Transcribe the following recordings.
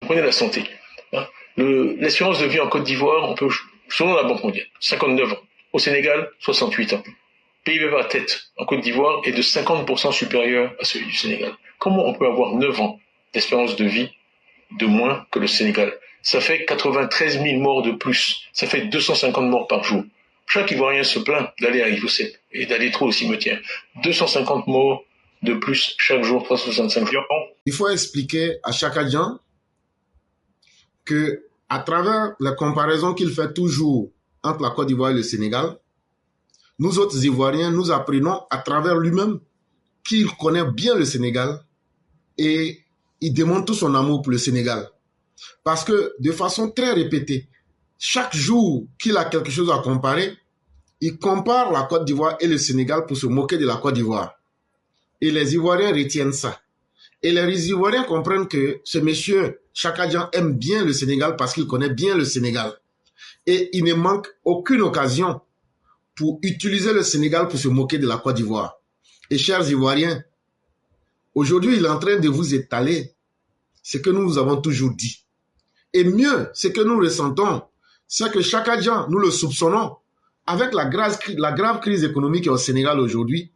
Prenez la santé. Hein. L'espérance de vie en Côte d'Ivoire, selon la Banque mondiale, 59 ans. Au Sénégal, 68 ans. PIB par tête en Côte d'Ivoire est de 50% supérieur à celui du Sénégal. Comment on peut avoir 9 ans d'espérance de vie de moins que le Sénégal? Ça fait 93 000 morts de plus. Ça fait 250 morts par jour. Chaque Ivoirien se plaint d'aller à Ivocet et d'aller trop au cimetière. 250 morts de plus chaque jour, 365 jours. Il faut expliquer à chaque gens que, à travers la comparaison qu'il fait toujours entre la Côte d'Ivoire et le Sénégal, nous autres Ivoiriens, nous apprenons à travers lui-même qu'il connaît bien le Sénégal et il démontre tout son amour pour le Sénégal. Parce que de façon très répétée, chaque jour qu'il a quelque chose à comparer, il compare la Côte d'Ivoire et le Sénégal pour se moquer de la Côte d'Ivoire. Et les Ivoiriens retiennent ça. Et les Ivoiriens comprennent que ce monsieur, Chaka Dian, aime bien le Sénégal parce qu'il connaît bien le Sénégal. Et il ne manque aucune occasion pour utiliser le Sénégal pour se moquer de la Côte d'Ivoire. Et chers Ivoiriens, aujourd'hui, il est en train de vous étaler ce que nous vous avons toujours dit. Et mieux, ce que nous ressentons, c'est que Chaka Dian, nous le soupçonnons, avec la grave crise économique au Sénégal aujourd'hui,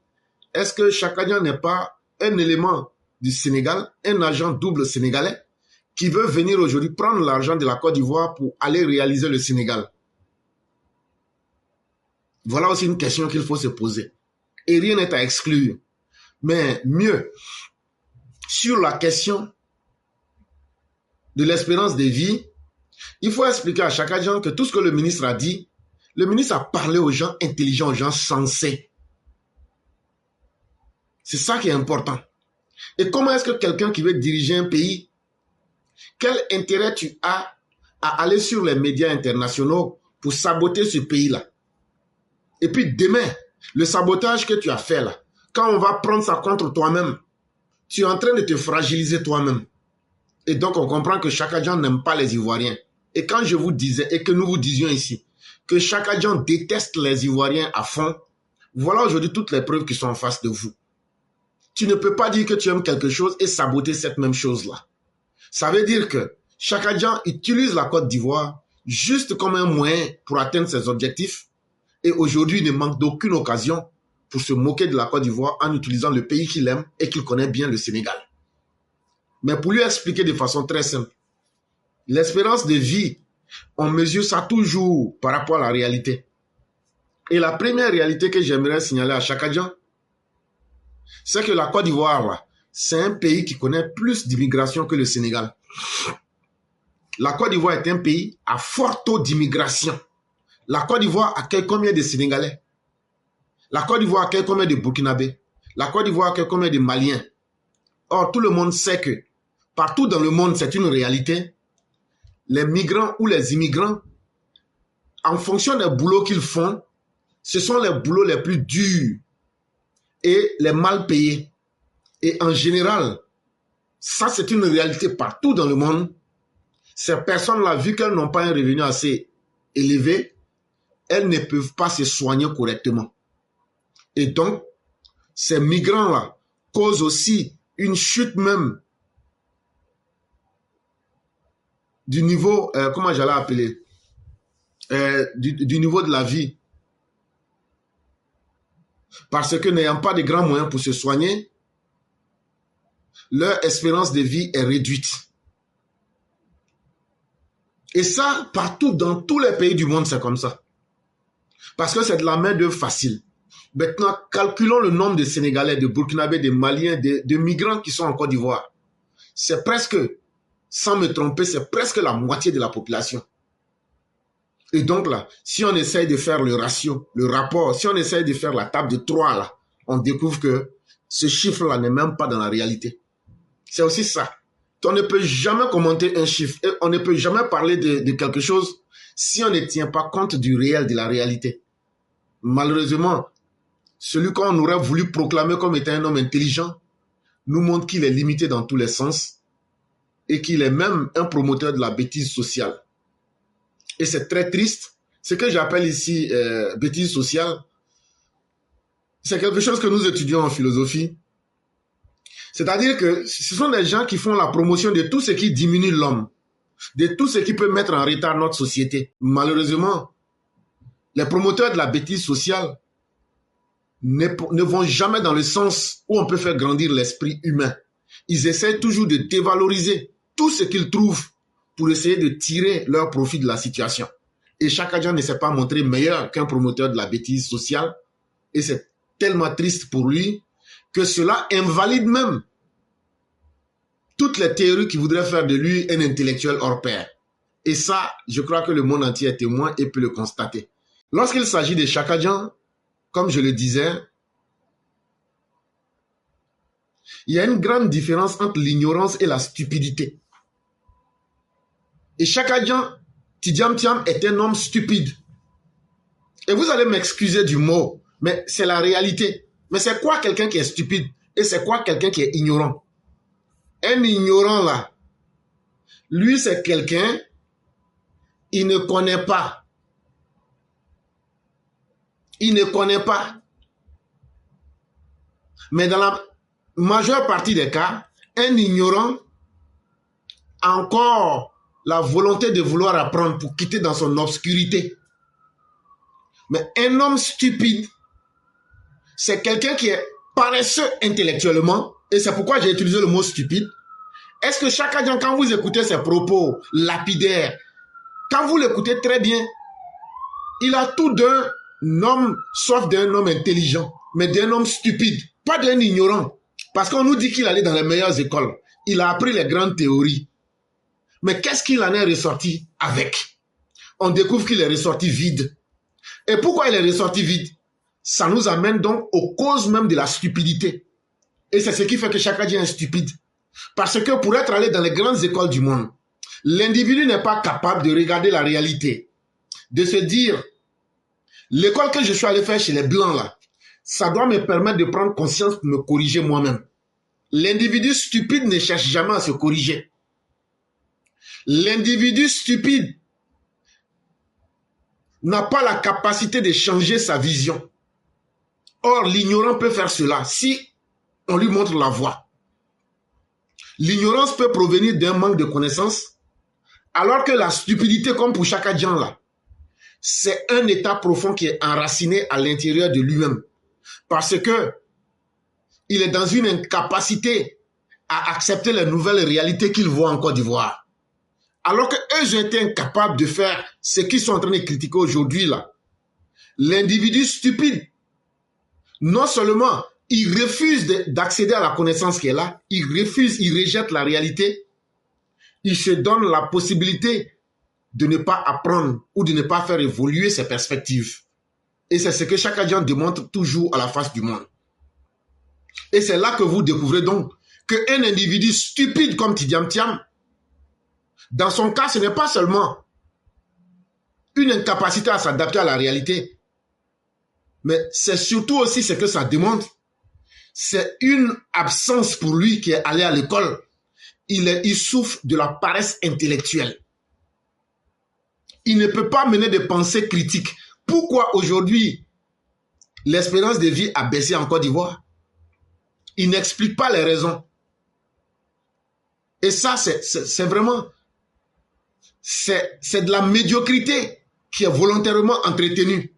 est-ce que Chaka Dian n'est pas un élément du Sénégal, un agent double sénégalais, qui veut venir aujourd'hui prendre l'argent de la Côte d'Ivoire pour aller réaliser le Sénégal? Voilà aussi une question qu'il faut se poser. Et rien n'est à exclure. Mais mieux, sur la question de l'espérance de vie, il faut expliquer à Chaka Dian que tout ce que le ministre a dit, le ministre a parlé aux gens intelligents, aux gens sensés. C'est ça qui est important. Et comment est-ce que quelqu'un qui veut diriger un pays, quel intérêt tu as à aller sur les médias internationaux pour saboter ce pays-là? Et puis demain, le sabotage que tu as fait là, quand on va prendre ça contre toi-même, tu es en train de te fragiliser toi-même. Et donc on comprend que Chaka Dian n'aime pas les Ivoiriens. Et quand je vous disais, et que nous vous disions ici, que Chaka Dian déteste les Ivoiriens à fond, voilà aujourd'hui toutes les preuves qui sont en face de vous. Tu ne peux pas dire que tu aimes quelque chose et saboter cette même chose-là. Ça veut dire que Chaka Dian utilise la Côte d'Ivoire juste comme un moyen pour atteindre ses objectifs. Et aujourd'hui, il ne manque d'aucune occasion pour se moquer de la Côte d'Ivoire en utilisant le pays qu'il aime et qu'il connaît bien, le Sénégal. Mais pour lui expliquer de façon très simple, l'espérance de vie, on mesure ça toujours par rapport à la réalité. Et la première réalité que j'aimerais signaler à Chaka Dian, c'est que la Côte d'Ivoire, c'est un pays qui connaît plus d'immigration que le Sénégal. La Côte d'Ivoire est un pays à fort taux d'immigration. La Côte d'Ivoire accueille combien de Sénégalais? La Côte d'Ivoire accueille combien de Burkinabés? La Côte d'Ivoire accueille combien de Maliens? Or, tout le monde sait que partout dans le monde, c'est une réalité. Les migrants ou les immigrants, en fonction des boulots qu'ils font, ce sont les boulots les plus durs et les mal payés. Et en général, ça c'est une réalité partout dans le monde. Ces personnes-là, vu qu'elles n'ont pas un revenu assez élevé, elles ne peuvent pas se soigner correctement. Et donc, ces migrants-là causent aussi une chute même du niveau, comment j'allais appeler, du niveau de la vie. Parce que n'ayant pas de grands moyens pour se soigner, leur espérance de vie est réduite. Et ça, partout, dans tous les pays du monde, c'est comme ça. Parce que c'est de la main-d'œuvre facile. Maintenant, calculons le nombre de Sénégalais, de Burkinabés, de Maliens, de migrants qui sont en Côte d'Ivoire. C'est presque, sans me tromper, c'est presque la moitié de la population. Et donc là, si on essaye de faire le ratio, le rapport, si on essaye de faire la table de 3 là, on découvre que ce chiffre-là n'est même pas dans la réalité. C'est aussi ça. On ne peut jamais commenter un chiffre et on ne peut jamais parler de quelque chose si on ne tient pas compte du réel, de la réalité. Malheureusement, celui qu'on aurait voulu proclamer comme étant un homme intelligent nous montre qu'il est limité dans tous les sens et qu'il est même un promoteur de la bêtise sociale. Et c'est très triste. Ce que j'appelle ici bêtise sociale, c'est quelque chose que nous étudions en philosophie. C'est-à-dire que ce sont des gens qui font la promotion de tout ce qui diminue l'homme. de tout ce qui peut mettre en retard notre société. Malheureusement, les promoteurs de la bêtise sociale ne vont jamais dans le sens où on peut faire grandir l'esprit humain. Ils essaient toujours de dévaloriser tout ce qu'ils trouvent pour essayer de tirer leur profit de la situation. Et Chaka Dian ne s'est pas montré meilleur qu'un promoteur de la bêtise sociale. Et c'est tellement triste pour lui que cela invalide même toutes les théories qui voudraient faire de lui un intellectuel hors pair. Et ça, je crois que le monde entier est témoin et peut le constater. Lorsqu'il s'agit de Chaka Dian, comme je le disais, il y a une grande différence entre l'ignorance et la stupidité. Et Chaka Dian, Tidjam Thiam est un homme stupide. Et vous allez m'excuser du mot, mais c'est la réalité. Mais c'est quoi quelqu'un qui est stupide? Et c'est quoi quelqu'un qui est ignorant? Un ignorant là, lui c'est quelqu'un, il ne connaît pas. Il ne connaît pas. Mais dans la majeure partie des cas, un ignorant a encore la volonté de vouloir apprendre pour quitter dans son obscurité. Mais un homme stupide, c'est quelqu'un qui est paresseux intellectuellement, et c'est pourquoi j'ai utilisé le mot stupide. Est-ce que Chaka Dian, quand vous écoutez ses propos lapidaires, quand vous l'écoutez très bien, il a tout d'un homme, sauf d'un homme intelligent, mais d'un homme stupide, pas d'un ignorant. Parce qu'on nous dit qu'il allait dans les meilleures écoles. Il a appris les grandes théories. Mais qu'est-ce qu'il en est ressorti avec? On découvre qu'il est ressorti vide. Et pourquoi il est ressorti vide? Ça nous amène donc aux causes même de la stupidité. Et c'est ce qui fait que Chaka Dian est stupide. Parce que pour être allé dans les grandes écoles du monde, l'individu n'est pas capable de regarder la réalité. De se dire, l'école que je suis allé faire chez les Blancs là, ça doit me permettre de prendre conscience pour me corriger moi-même. L'individu stupide ne cherche jamais à se corriger. L'individu stupide n'a pas la capacité de changer sa vision. Or, l'ignorant peut faire cela si on lui montre la voie. L'ignorance peut provenir d'un manque de connaissances, alors que la stupidité, comme pour Chaka Dian là, c'est un état profond qui est enraciné à l'intérieur de lui-même. Parce que il est dans une incapacité à accepter les nouvelles réalités qu'il voit en Côte d'Ivoire. Alors qu'eux ont été incapables de faire ce qu'ils sont en train de critiquer aujourd'hui là. L'individu stupide, non seulement il refuse d'accéder à la connaissance qui est là, il refuse, il rejette la réalité, il se donne la possibilité de ne pas apprendre ou de ne pas faire évoluer ses perspectives. Et c'est ce que Chaka Dian démontre toujours à la face du monde. Et c'est là que vous découvrez donc qu'un individu stupide comme Tidjam Thiam, dans son cas, ce n'est pas seulement une incapacité à s'adapter à la réalité, mais c'est surtout aussi ce que ça démontre. C'est une absence pour lui qui est allé à l'école. Il souffre de la paresse intellectuelle. Il ne peut pas mener des pensées critiques. Pourquoi aujourd'hui l'espérance de vie a baissé en Côte d'Ivoire? Il n'explique pas les raisons. Et ça, c'est vraiment... C'est de la médiocrité qui est volontairement entretenue.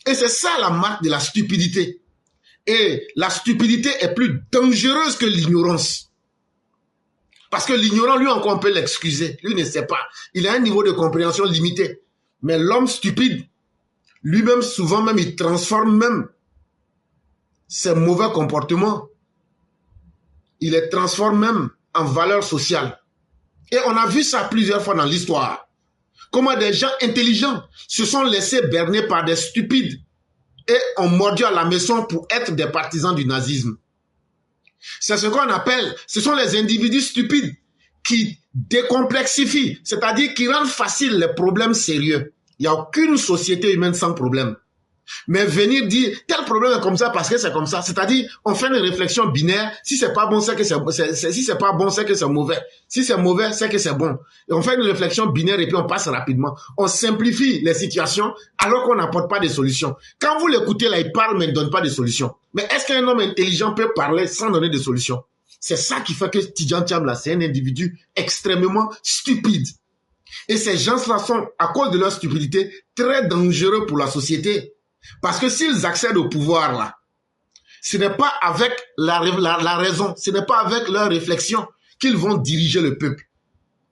Et c'est ça la marque de la stupidité. Et la stupidité est plus dangereuse que l'ignorance. Parce que l'ignorant, lui encore, on peut l'excuser. Lui ne sait pas. Il a un niveau de compréhension limité. Mais l'homme stupide, lui-même, souvent même, il transforme même ses mauvais comportements. Il les transforme même en valeur sociale. Et on a vu ça plusieurs fois dans l'histoire. Comment des gens intelligents se sont laissés berner par des stupides et ont mordu à la maison pour être des partisans du nazisme. C'est ce qu'on appelle, ce sont les individus stupides qui décomplexifient, c'est-à-dire qui rendent facile les problèmes sérieux. Il n'y a aucune société humaine sans problème. Mais venir dire tel problème est comme ça parce que c'est comme ça, c'est-à-dire on fait une réflexion binaire, si c'est pas bon c'est que si c'est pas bon c'est que c'est mauvais, si c'est mauvais c'est que c'est bon. Et on fait une réflexion binaire et puis on passe rapidement. On simplifie les situations alors qu'on n'apporte pas de solutions. Quand vous l'écoutez là, il parle mais il ne donne pas de solutions. Mais est-ce qu'un homme intelligent peut parler sans donner de solutions? C'est ça qui fait que Tidjam Thiam là, c'est un individu extrêmement stupide. Et ces gens-là sont, à cause de leur stupidité, très dangereux pour la société. Parce que s'ils accèdent au pouvoir, là, ce n'est pas avec la raison, ce n'est pas avec leur réflexion qu'ils vont diriger le peuple.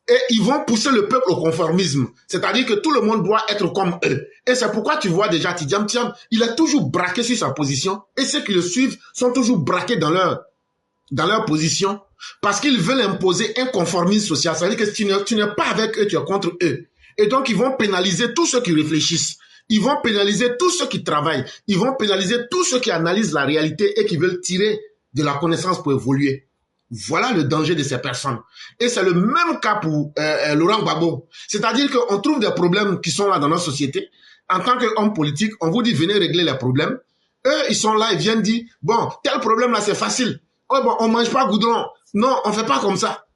Et ils vont pousser le peuple au conformisme. C'est-à-dire que tout le monde doit être comme eux. Et c'est pourquoi tu vois déjà Tidjam Thiam, il est toujours braqué sur sa position. Et ceux qui le suivent sont toujours braqués dans leur position. Parce qu'ils veulent imposer un conformisme social. C'est-à-dire que si tu n'es pas avec eux, tu es contre eux. Et donc, ils vont pénaliser tous ceux qui réfléchissent. Ils vont pénaliser tous ceux qui travaillent. Ils vont pénaliser tous ceux qui analysent la réalité et qui veulent tirer de la connaissance pour évoluer. Voilà le danger de ces personnes. Et c'est le même cas pour Laurent Gbagbo. C'est-à-dire qu'on trouve des problèmes qui sont là dans notre société. En tant qu'homme politique, on vous dit venez régler les problèmes. Eux, ils sont là, ils viennent dire, bon, tel problème là, c'est facile. Oh bon, on mange pas goudron. Non, on fait pas comme ça.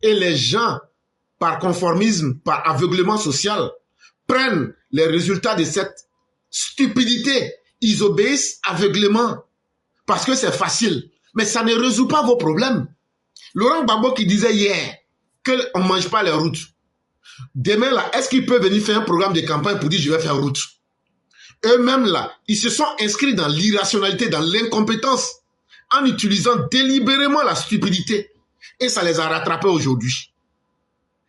Et les gens, par conformisme, par aveuglement social, prennent les résultats de cette stupidité. Ils obéissent aveuglément parce que c'est facile. Mais ça ne résout pas vos problèmes. Laurent Gbagbo qui disait hier qu'on ne mange pas les routes. Demain, là, est-ce qu'il peut venir faire un programme de campagne pour dire je vais faire route? Eux-mêmes, là, ils se sont inscrits dans l'irrationalité, dans l'incompétence, en utilisant délibérément la stupidité. Et ça les a rattrapés aujourd'hui.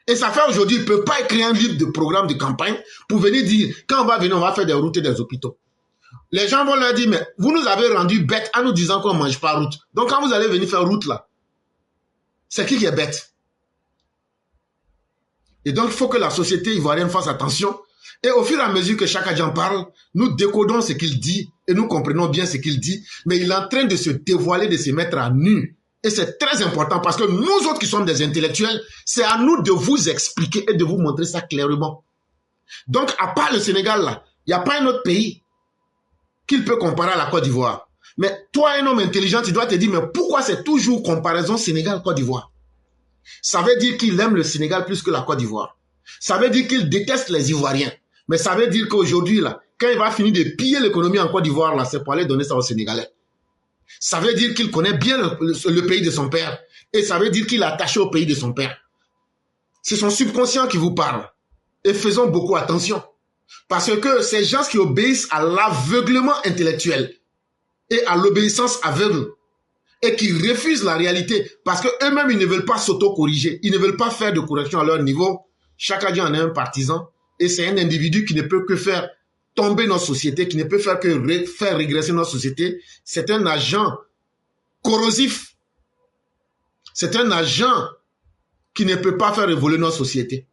Et ça fait aujourd'hui, ils ne peuvent pas écrire un livre de programme de campagne pour venir dire, quand on va venir, on va faire des routes et des hôpitaux. Les gens vont leur dire, mais vous nous avez rendu bêtes en nous disant qu'on ne mange pas route. Donc quand vous allez venir faire route là, c'est qui est bête? Et donc il faut que la société ivoirienne fasse attention. Et au fur et à mesure que chaque agent parle, nous décodons ce qu'il dit et nous comprenons bien ce qu'il dit. Mais il est en train de se dévoiler, de se mettre à nu. Et c'est très important parce que nous autres qui sommes des intellectuels, c'est à nous de vous expliquer et de vous montrer ça clairement. Donc à part le Sénégal là, il n'y a pas un autre pays qu'il peut comparer à la Côte d'Ivoire. Mais toi, un homme intelligent, tu dois te dire, mais pourquoi c'est toujours comparaison Sénégal-Côte d'Ivoire? Ça veut dire qu'il aime le Sénégal plus que la Côte d'Ivoire. Ça veut dire qu'il déteste les Ivoiriens. Mais ça veut dire qu'aujourd'hui, là, quand il va finir de piller l'économie en Côte d'Ivoire, là, c'est pour aller donner ça aux Sénégalais. Ça veut dire qu'il connaît bien le pays de son père. Et ça veut dire qu'il est attaché au pays de son père. C'est son subconscient qui vous parle. Et faisons beaucoup attention. Parce que ces gens qui obéissent à l'aveuglement intellectuel et à l'obéissance aveugle et qui refusent la réalité parce qu'eux-mêmes, ils ne veulent pas s'auto-corriger. Ils ne veulent pas faire de correction à leur niveau. Chacun en est un partisan et c'est un individu qui ne peut que faire tomber notre société, qui ne peut faire que faire régresser notre société. C'est un agent corrosif. C'est un agent qui ne peut pas faire évoluer notre société.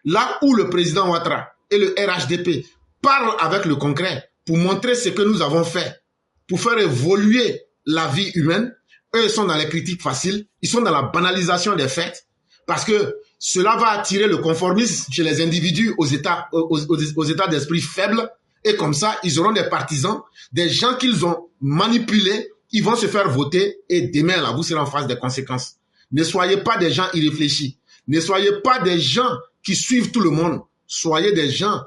Là où le président Ouattara et le RHDP parlent avec le concret pour montrer ce que nous avons fait, pour faire évoluer la vie humaine, eux, ils sont dans les critiques faciles, ils sont dans la banalisation des faits, parce que cela va attirer le conformisme chez les individus aux états d'esprit faibles, et comme ça, ils auront des partisans, des gens qu'ils ont manipulés, ils vont se faire voter, et demain, là, vous serez en face des conséquences. Ne soyez pas des gens irréfléchis, ne soyez pas des gens qui suivent tout le monde, soyez des gens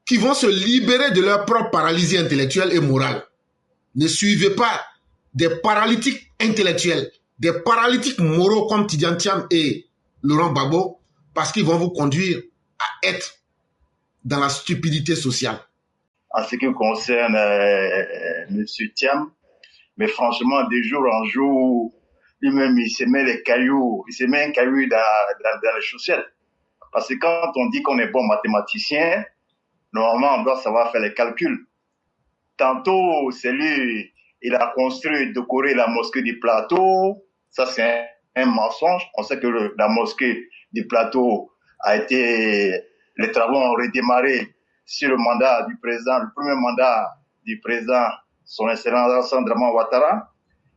qui vont se libérer de leur propre paralysie intellectuelle et morale. Ne suivez pas des paralytiques intellectuels, des paralytiques moraux comme Tidjam Thiam et Laurent Gbagbo, parce qu'ils vont vous conduire à être dans la stupidité sociale. En ce qui concerne M. Thiam, mais franchement, de jour en jour, lui-même, il se met les cailloux, il se met un caillou dans les chaussettes. Parce que quand on dit qu'on est bon mathématicien, normalement, on doit savoir faire les calculs. Tantôt, c'est lui, il a construit, décoré la mosquée du plateau. Ça, c'est un mensonge. On sait que la mosquée du plateau a été, les travaux ont redémarré sur le mandat du président, le premier mandat du président, son excellence Alassane Dramane Ouattara.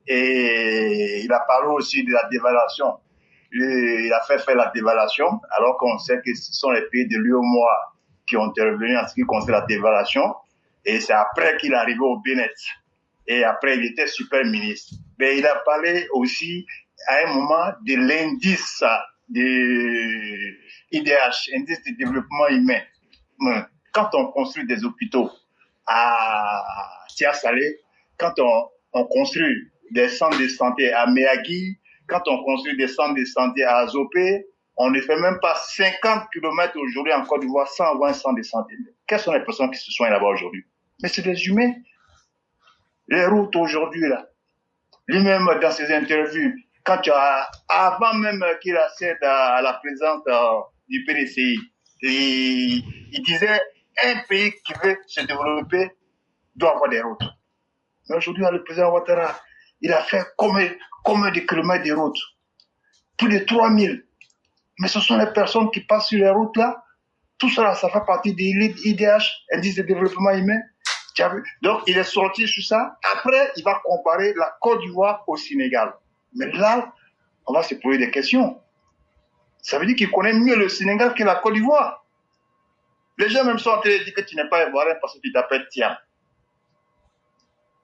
Et il a parlé aussi de la dévaluation. Il a fait la dévaluation, alors qu'on sait que ce sont les pays de l'UEMOA qui ont intervenu en ce qui concerne la dévaluation. Et c'est après qu'il est arrivé au Bénin. Et après, il était super ministre. Mais il a parlé aussi, à un moment, de l'indice de IDH, indice de développement humain. Quand on construit des hôpitaux à Tia-Salé, quand on construit des centres de santé à Méagui, quand on construit des centres de santé à Azopé, On ne fait même pas 50 km aujourd'hui en Côte d'Ivoire sans avoir un centre de santé. Quelles sont les personnes qui se soignent là-bas aujourd'hui? Mais c'est des humains. Les routes aujourd'hui, là, lui-même dans ses interviews, avant même qu'il accède à la présence du PDCI, il disait un pays qui veut se développer doit avoir des routes. Mais aujourd'hui, le président Ouattara, il a fait combien de kilomètres de routes? Plus de 3000. Mais ce sont les personnes qui passent sur les routes là. Tout ça, ça fait partie des IDH, indice de développement humain. Tu as vu? Donc, il est sorti sur ça. Après, il va comparer la Côte d'Ivoire au Sénégal. Mais là, on va se poser des questions. Ça veut dire qu'il connaît mieux le Sénégal que la Côte d'Ivoire. Les gens même sont en train de dire que tu n'es pas ivoirien parce que tu t'appelles Tiam.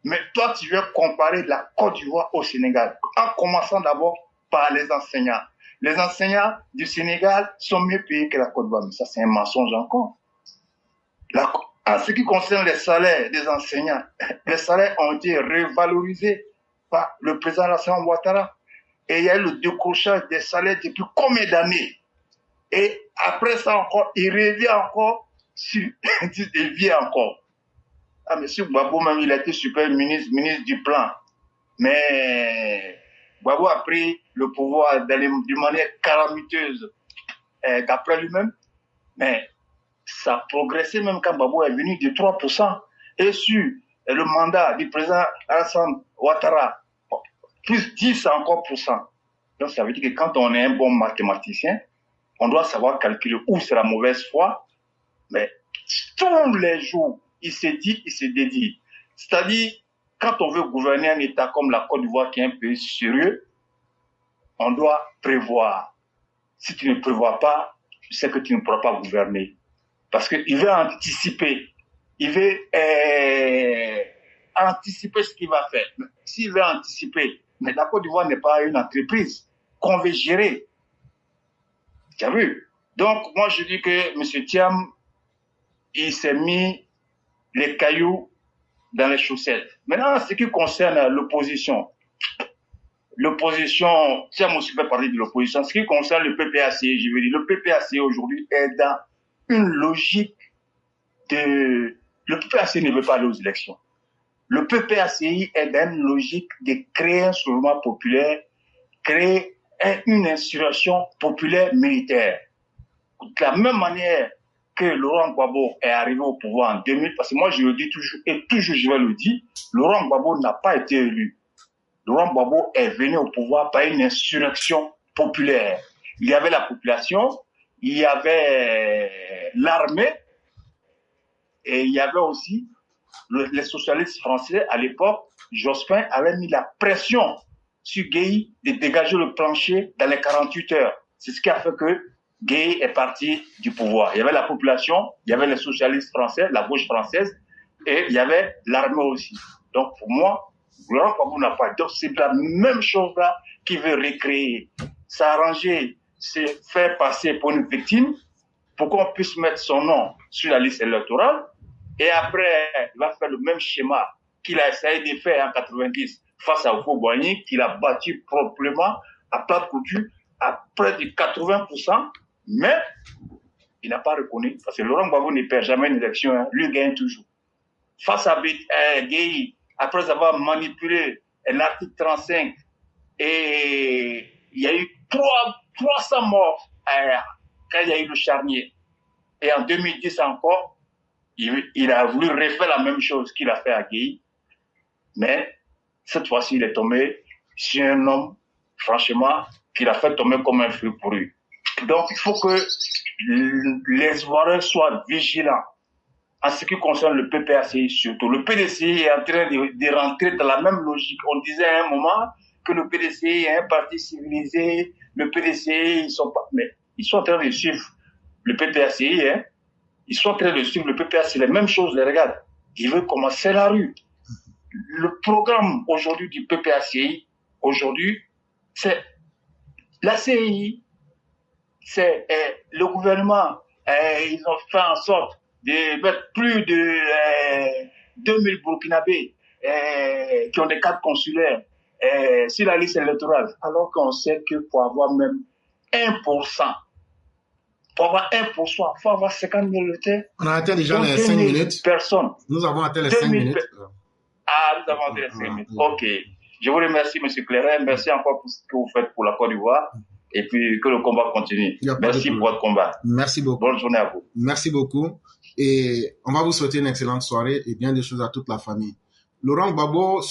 Mais toi, tu veux comparer la Côte d'Ivoire au Sénégal, en commençant d'abord par les enseignants. Les enseignants du Sénégal sont mieux payés que la Côte d'Ivoire. Mais ça, c'est un mensonge encore. En ce qui concerne les salaires des enseignants, les salaires ont été revalorisés par le président Alassane Ouattara. Et il y a eu le décrochage des salaires depuis combien d'années? Et après ça encore, il revient encore sur il vient encore. Ah, M. Gbagbo, même, il a été super ministre du plan. Mais Gbagbo a pris le pouvoir d'une manière calamiteuse d'après lui-même. Mais ça a progressé même quand Gbagbo est venu de 3%. Et sur le mandat du président Alassane Ouattara, plus 10 encore %. Donc ça veut dire que quand on est un bon mathématicien, on doit savoir calculer où c'est la mauvaise foi. Mais tous les jours, il se dit, il se dédie. C'est-à-dire, quand on veut gouverner un État comme la Côte d'Ivoire, qui est un pays sérieux, on doit prévoir. Si tu ne prévois pas, tu sais que tu ne pourras pas gouverner. Parce qu'il veut anticiper. Il veut anticiper ce qu'il va faire. S'il veut anticiper, mais la Côte d'Ivoire n'est pas une entreprise qu'on veut gérer. Tu as vu? Donc, moi, je dis que M. Thiam, il s'est mis les cailloux dans les chaussettes. Maintenant, ce qui concerne l'opposition, Thiam aussi fait partie de l'opposition. Ce qui concerne le PPACI, je veux dire, le PPACI aujourd'hui est dans une logique de... Le PPACI ne veut pas aller aux élections. Le PPACI est dans une logique de créer un soulèvement populaire, créer une insurrection populaire militaire. De la même manière que Laurent Gbagbo est arrivé au pouvoir en 2000, parce que moi je le dis toujours, et toujours je vais le dire, Laurent Gbagbo n'a pas été élu. Laurent Gbagbo est venu au pouvoir par une insurrection populaire. Il y avait la population, il y avait l'armée, et il y avait aussi les socialistes français à l'époque. Jospin avait mis la pression sur Gueye de dégager le plancher dans les 48 heures. C'est ce qui a fait que Gueye est parti du pouvoir. Il y avait la population, il y avait les socialistes français, la gauche française, et il y avait l'armée aussi. Donc pour moi, Laurent Gbagbo n'a pas. Donc c'est la même chose là qu'il veut recréer. S'arranger, se faire passer pour une victime, pour qu'on puisse mettre son nom sur la liste électorale, et après, il va faire le même schéma qu'il a essayé de faire en 90 face à Oufo-Boigny, qu'il a battu proprement à plate couture à près de 80%, mais il n'a pas reconnu, parce que Laurent Gbagbo ne perd jamais une élection, hein, lui gagne toujours. Face à Gueye, après avoir manipulé l'article 35, et il y a eu 300 morts quand il y a eu le charnier. Et en 2010 encore, il a voulu refaire la même chose qu'il a fait à Gueye, mais cette fois-ci, il est tombé sur un homme, franchement, qu'il a fait tomber comme un fruit pourri. Donc, il faut que les Ivoiriens soient vigilants en ce qui concerne le PPACI surtout. Le PDCI est en train de rentrer dans la même logique. On disait à un moment que le PDCI est un parti civilisé, le PDCI, ils sont en train de suivre le PPACI, hein. Ils sont en train de suivre le PPA, c'est la même chose, les regarde. Ils veulent commencer la rue. Le programme aujourd'hui du PPACI, aujourd'hui, c'est la CI, c'est le gouvernement, ils ont fait en sorte de mettre plus de 2000 Burkinabés qui ont des cartes consulaires sur la liste électorale, alors qu'on sait que pour avoir même 1%. Pour avoir 1%, il faut avoir 50 000 électeurs. On a atteint déjà les 5 minutes. Personnes. Nous avons atteint les 5 minutes. Ah, nous avons atteint les 5 minutes. Ok. Je vous remercie, M. Clairet. Merci encore pour ce que vous faites pour la Côte d'Ivoire. Et puis, que le combat continue. Merci pour votre combat. Merci beaucoup. Bonne journée à vous. Merci beaucoup. Et on va vous souhaiter une excellente soirée et bien des choses à toute la famille. Laurent Gbagbo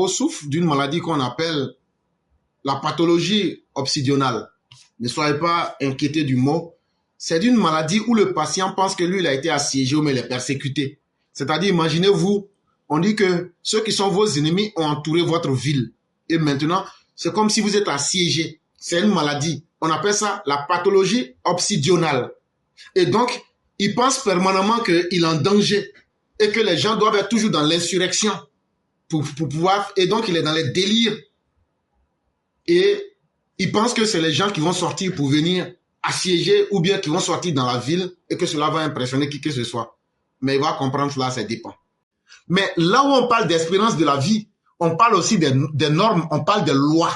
souffre d'une maladie qu'on appelle la pathologie obsidionale. Ne soyez pas inquiétés du mot. C'est une maladie où le patient pense que lui, il a été assiégé ou mais il est persécuté. C'est-à-dire, imaginez-vous, on dit que ceux qui sont vos ennemis ont entouré votre ville. Et maintenant, c'est comme si vous êtes assiégé. C'est une maladie. On appelle ça la pathologie obsidionale. Et donc, il pense permanemment qu'il est en danger et que les gens doivent être toujours dans l'insurrection pour pouvoir... Et donc, il est dans les délires. Et il pense que c'est les gens qui vont sortir pour venir assiéger ou bien qui vont sortir dans la ville et que cela va impressionner qui que ce soit. Mais il va comprendre cela, ça dépend. Mais là où on parle d'espérance de la vie, on parle aussi des normes, on parle des lois.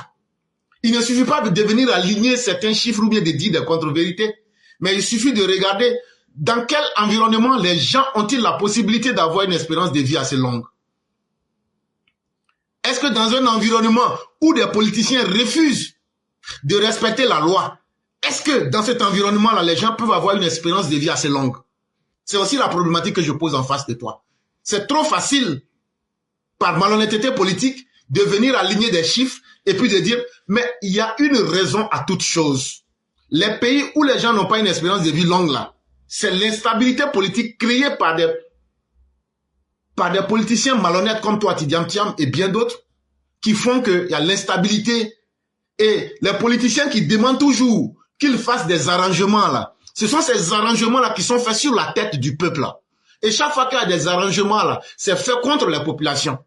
Il ne suffit pas de devenir aligner certains chiffres ou bien de dire des contre-vérités, mais il suffit de regarder dans quel environnement les gens ont-ils la possibilité d'avoir une espérance de vie assez longue. Est-ce que dans un environnement où des politiciens refusent de respecter la loi, est-ce que dans cet environnement-là, les gens peuvent avoir une espérance de vie assez longue? C'est aussi la problématique que je pose en face de toi. C'est trop facile, par malhonnêteté politique, de venir aligner des chiffres et puis de dire, mais il y a une raison à toute chose. Les pays où les gens n'ont pas une espérance de vie longue, là, c'est l'instabilité politique créée par des politiciens malhonnêtes comme toi, Tidiane Thiam, et bien d'autres, qui font qu'il y a l'instabilité. Et les politiciens qui demandent toujours qu'ils fassent des arrangements, là, ce sont ces arrangements-là qui sont faits sur la tête du peuple, là. Et chaque fois qu'il y a des arrangements, là, c'est fait contre les populations.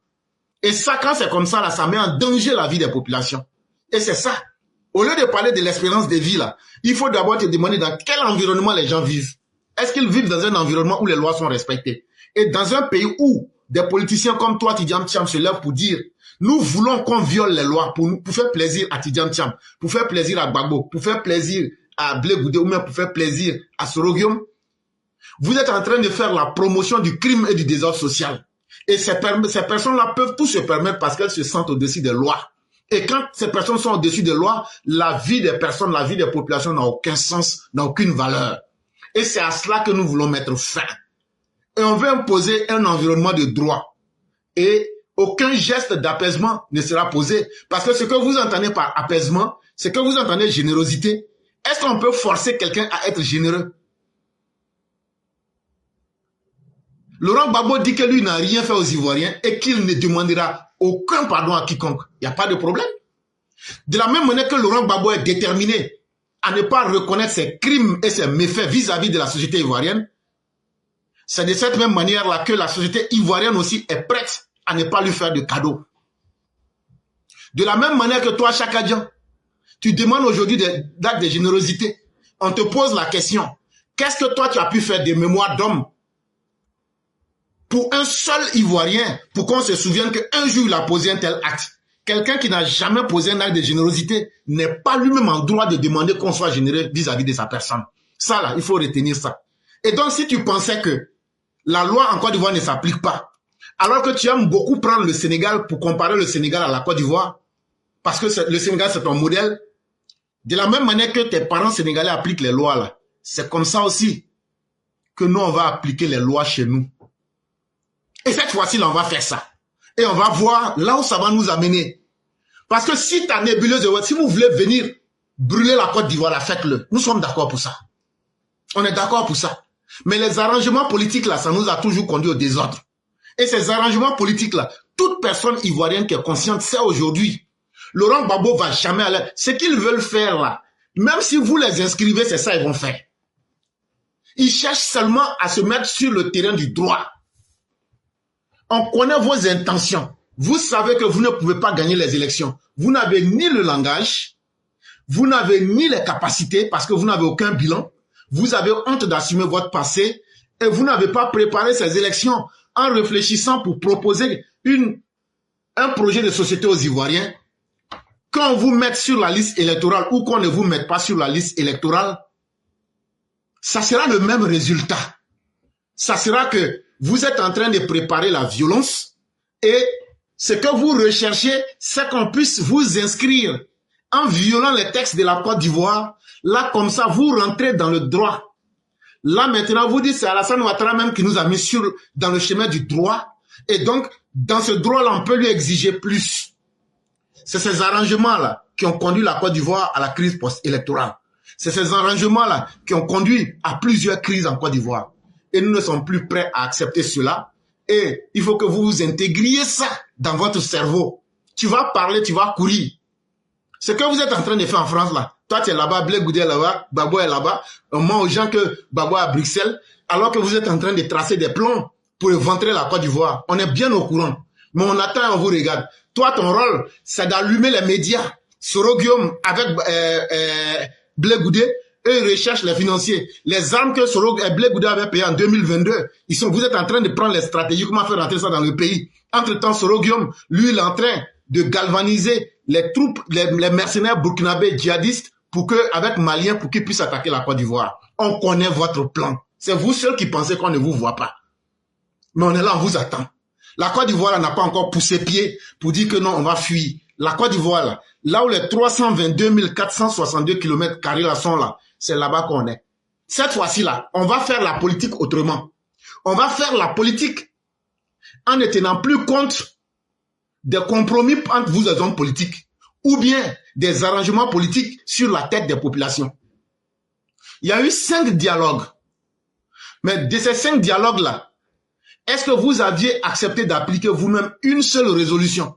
Et ça, quand c'est comme ça, là, ça met en danger la vie des populations. Et c'est ça. Au lieu de parler de l'espérance de vie, là, il faut d'abord te demander dans quel environnement les gens vivent. Est-ce qu'ils vivent dans un environnement où les lois sont respectées? Et dans un pays où des politiciens comme toi, Tidiane Thiam, se lèvent pour dire nous voulons qu'on viole les lois pour faire plaisir à Tidiane Thiam, pour faire plaisir à Gbagbo, pour faire plaisir à Blé Goudé ou même pour faire plaisir à Soroguium, vous êtes en train de faire la promotion du crime et du désordre social. Et ces personnes-là peuvent tout se permettre parce qu'elles se sentent au-dessus des lois. Et quand ces personnes sont au-dessus des lois, la vie des personnes, la vie des populations n'a aucun sens, n'a aucune valeur. Et c'est à cela que nous voulons mettre fin. Et on veut imposer un environnement de droit. Et aucun geste d'apaisement ne sera posé. Parce que ce que vous entendez par apaisement, c'est que vous entendez générosité. Est-ce qu'on peut forcer quelqu'un à être généreux? Laurent Gbagbo dit que lui n'a rien fait aux Ivoiriens et qu'il ne demandera aucun pardon à quiconque. Il n'y a pas de problème. De la même manière que Laurent Gbagbo est déterminé à ne pas reconnaître ses crimes et ses méfaits vis-à-vis de la société ivoirienne, c'est de cette même manière-là que la société ivoirienne aussi est prête à ne pas lui faire de cadeaux. De la même manière que toi, Chakadjan, tu demandes aujourd'hui des actes de générosité. On te pose la question, qu'est-ce que toi tu as pu faire de mémoire d'homme pour un seul Ivoirien, pour qu'on se souvienne qu'un jour il a posé un tel acte? Quelqu'un qui n'a jamais posé un acte de générosité n'est pas lui-même en droit de demander qu'on soit généreux vis-à-vis de sa personne. Ça là, il faut retenir ça. Et donc si tu pensais que la loi en Côte d'Ivoire ne s'applique pas, alors que tu aimes beaucoup prendre le Sénégal pour comparer le Sénégal à la Côte d'Ivoire, parce que le Sénégal c'est ton modèle, de la même manière que tes parents sénégalais appliquent les lois là, c'est comme ça aussi que nous on va appliquer les lois chez nous. Et cette fois-ci là on va faire ça. Et on va voir là où ça va nous amener. Parce que si ta nébuleuse, si vous voulez venir brûler la Côte d'Ivoire, là, faites-le. Nous sommes d'accord pour ça. On est d'accord pour ça. Mais les arrangements politiques là, ça nous a toujours conduit au désordre. Et ces arrangements politiques là, toute personne ivoirienne qui est consciente sait aujourd'hui, Laurent Gbagbo va jamais aller. Ce qu'ils veulent faire là, même si vous les inscrivez, c'est ça qu'ils vont faire. Ils cherchent seulement à se mettre sur le terrain du droit. On connaît vos intentions. Vous savez que vous ne pouvez pas gagner les élections. Vous n'avez ni le langage, vous n'avez ni les capacités parce que vous n'avez aucun bilan. Vous avez honte d'assumer votre passé et vous n'avez pas préparé ces élections en réfléchissant pour proposer un projet de société aux Ivoiriens que qu'on vous mette sur la liste électorale ou qu'on ne vous mette pas sur la liste électorale, ça sera le même résultat. Ça sera que vous êtes en train de préparer la violence et ce que vous recherchez, c'est qu'on puisse vous inscrire en violant les textes de la Côte d'Ivoire. Là, comme ça, vous rentrez dans le droit. Là, maintenant, vous dites, c'est Alassane Ouattara même qui nous a mis dans le chemin du droit. Et donc, dans ce droit-là, on peut lui exiger plus. C'est ces arrangements-là qui ont conduit la Côte d'Ivoire à la crise post-électorale. C'est ces arrangements-là qui ont conduit à plusieurs crises en Côte d'Ivoire. Et nous ne sommes plus prêts à accepter cela. Et il faut que vous vous intégriez ça dans votre cerveau. Tu vas parler, tu vas courir. Ce que vous êtes en train de faire en France là, toi tu es là-bas, Blé Goudé est là-bas, Gbagbo est là-bas, on ment aux gens que Gbagbo est à Bruxelles, alors que vous êtes en train de tracer des plans pour éventrer la Côte d'Ivoire. On est bien au courant, mais on attend et on vous regarde. Toi, ton rôle, c'est d'allumer les médias. Soro Guillaume avec Blé Goudé, eux ils recherchent les financiers. Les armes que Blé Goudé avait payées en 2022, vous êtes en train de prendre les stratégies, comment faire rentrer ça dans le pays. Entre-temps, Soro Guillaume, lui, il est en train de galvaniser les troupes, les mercenaires burkinabés djihadistes pour que, avec Maliens, pour qu'ils puissent attaquer la Côte d'Ivoire. On connaît votre plan. C'est vous seuls qui pensez qu'on ne vous voit pas. Mais on est là, on vous attend. La Côte d'Ivoire n'a pas encore poussé pied pour dire que non, on va fuir. La Côte d'Ivoire, là où les 322 462 km² là sont là, c'est là-bas qu'on est. Cette fois-ci là, on va faire la politique autrement. On va faire la politique en ne tenant plus compte des compromis entre vous les hommes politiques ou bien des arrangements politiques sur la tête des populations. Il y a eu 5 dialogues. Mais de ces 5 dialogues-là, est-ce que vous aviez accepté d'appliquer vous-même une seule résolution?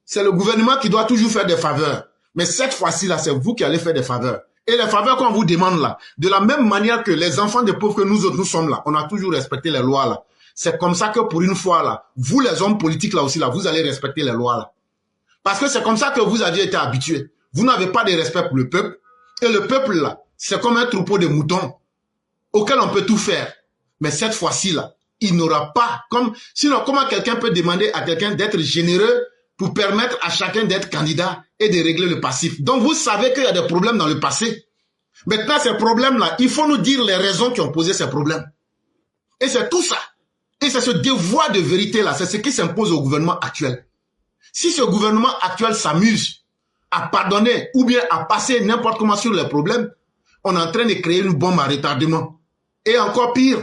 C'est le gouvernement qui doit toujours faire des faveurs. Mais cette fois-ci, là, c'est vous qui allez faire des faveurs. Et les faveurs qu'on vous demande là, de la même manière que les enfants des pauvres que nous autres, nous sommes là, on a toujours respecté les lois là. C'est comme ça que pour une fois là, vous les hommes politiques là aussi là, vous allez respecter les lois là. Parce que c'est comme ça que vous aviez été habitués. Vous n'avez pas de respect pour le peuple. Et le peuple là, c'est comme un troupeau de moutons auquel on peut tout faire. Mais cette fois-ci là, il n'aura pas comme... Sinon, comment quelqu'un peut demander à quelqu'un d'être généreux pour permettre à chacun d'être candidat et de régler le passif? Donc vous savez qu'il y a des problèmes dans le passé. Maintenant, ces problèmes-là, il faut nous dire les raisons qui ont posé ces problèmes. Et c'est tout ça. Et c'est ce devoir de vérité-là, c'est ce qui s'impose au gouvernement actuel. Si ce gouvernement actuel s'amuse à pardonner ou bien à passer n'importe comment sur les problèmes, on est en train de créer une bombe à retardement. Et encore pire,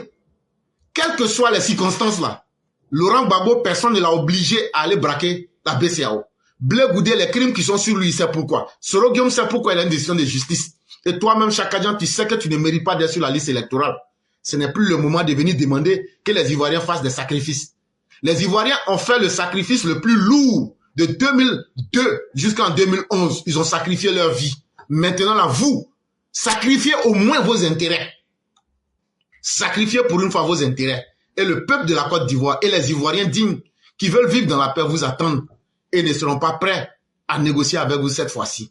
quelles que soient les circonstances là, Laurent Gbagbo, personne ne l'a obligé à aller braquer la BCEAO. Blé Goudé, les crimes qui sont sur lui, c'est pourquoi. Soro Guillaume sait pourquoi il a une décision de justice. Et toi-même, Chakadjan, tu sais que tu ne mérites pas d'être sur la liste électorale. Ce n'est plus le moment de venir demander que les Ivoiriens fassent des sacrifices. Les Ivoiriens ont fait le sacrifice le plus lourd de 2002 jusqu'en 2011. Ils ont sacrifié leur vie. Maintenant, là, vous, sacrifiez au moins vos intérêts. Sacrifiez pour une fois vos intérêts. Et le peuple de la Côte d'Ivoire et les Ivoiriens dignes qui veulent vivre dans la paix vous attendent et ne seront pas prêts à négocier avec vous cette fois-ci.